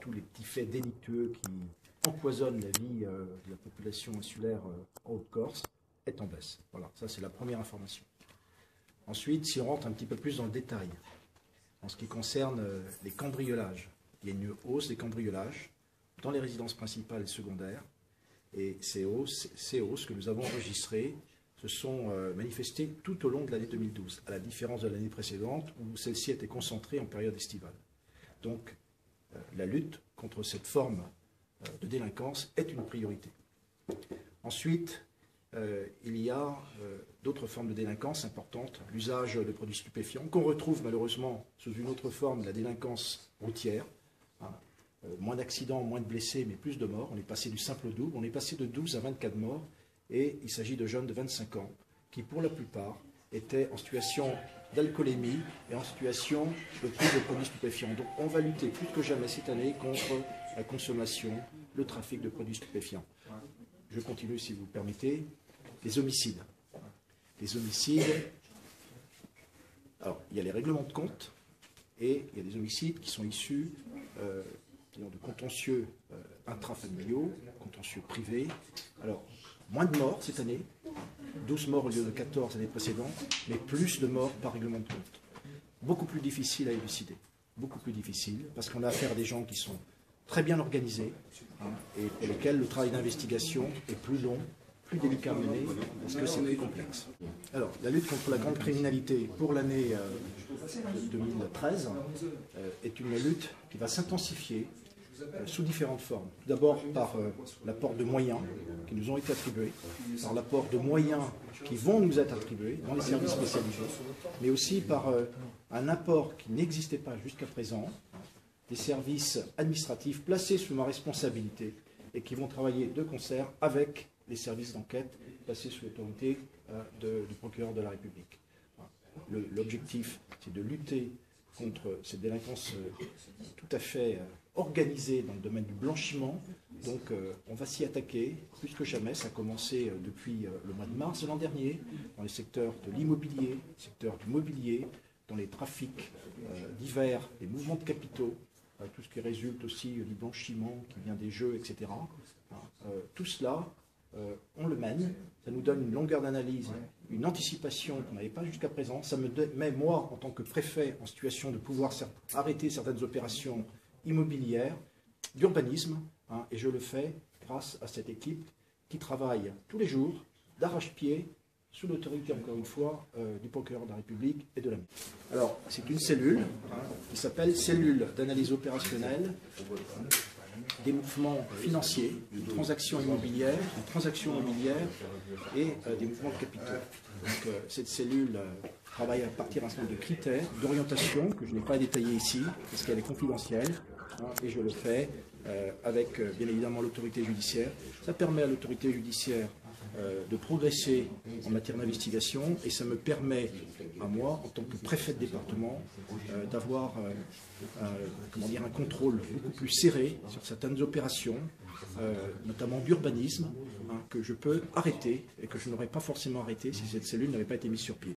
tous les petits faits délictueux qui empoisonnent la vie de la population insulaire en Haute-Corse est en baisse. Voilà, ça c'est la première information. Ensuite, si on rentre un petit peu plus dans le détail, en ce qui concerne les cambriolages, il y a une hausse des cambriolages dans les résidences principales et secondaires, et ces hausses que nous avons enregistrées se sont manifestées tout au long de l'année 2012, à la différence de l'année précédente où celle-ci était concentrée en période estivale. Donc, la lutte contre cette forme de délinquance est une priorité. Ensuite, il y a d'autres formes de délinquance importantes, l'usage de produits stupéfiants, qu'on retrouve malheureusement sous une autre forme, la délinquance routière. Moins d'accidents, moins de blessés, mais plus de morts. On est passé du simple au double, on est passé de 12 à 24 morts, et il s'agit de jeunes de 25 ans qui, pour la plupart, étaient en situation d'alcoolémie et en situation de prise de produits stupéfiants. Donc on va lutter plus que jamais cette année contre la consommation, le trafic de produits stupéfiants. Je continue si vous le permettez. Les homicides. Les homicides, alors il y a les règlements de compte et il y a des homicides qui sont issus de contentieux intrafamiliaux, contentieux privés. Alors, moins de morts cette année, 12 morts au lieu de 14 l'année précédente, mais plus de morts par règlement de compte. Beaucoup plus difficile à élucider, beaucoup plus difficile, parce qu'on a affaire à des gens qui sont très bien organisés, et pour lesquels le travail d'investigation est plus long, plus délicat à mener, parce que c'est plus complexe. Alors, la lutte contre la grande criminalité pour l'année 2013 est une lutte qui va s'intensifier sous différentes formes. Tout d'abord par l'apport de moyens qui nous ont été attribués, par l'apport de moyens qui vont nous être attribués dans les services spécialisés, mais aussi par un apport qui n'existait pas jusqu'à présent, des services administratifs placés sous ma responsabilité et qui vont travailler de concert avec les services d'enquête placés sous l'autorité du procureur de la République. L'objectif, c'est de lutter contre cette délinquance tout à fait organisée dans le domaine du blanchiment. Donc on va s'y attaquer plus que jamais. Ça a commencé depuis le mois de mars de l'an dernier, dans les secteurs de l'immobilier, secteur du mobilier, dans les trafics divers, les mouvements de capitaux, tout ce qui résulte aussi du blanchiment qui vient des jeux, etc. Tout cela, on le mène, ça nous donne une longueur d'analyse, une anticipation qu'on n'avait pas jusqu'à présent. Ça me met, moi, en tant que préfet, en situation de pouvoir arrêter certaines opérations immobilières, d'urbanisme, et je le fais grâce à cette équipe qui travaille tous les jours, d'arrache-pied, sous l'autorité, encore une fois, du procureur de la République et de la mairie. Alors, c'est une cellule qui s'appelle cellule d'analyse opérationnelle des mouvements financiers, des transactions immobilières et des mouvements de capitaux. Donc, cette cellule travaille à partir d'un certain nombre de critères d'orientation que je n'ai pas détaillé ici, parce qu'elle est confidentielle, et je le fais avec, bien évidemment, l'autorité judiciaire. Ça permet à l'autorité judiciaire de progresser en matière d'investigation, et ça me permet, à moi, en tant que préfet de département, d'avoir un contrôle beaucoup plus serré sur certaines opérations, notamment d'urbanisme, que je peux arrêter et que je n'aurais pas forcément arrêté si cette cellule n'avait pas été mise sur pied.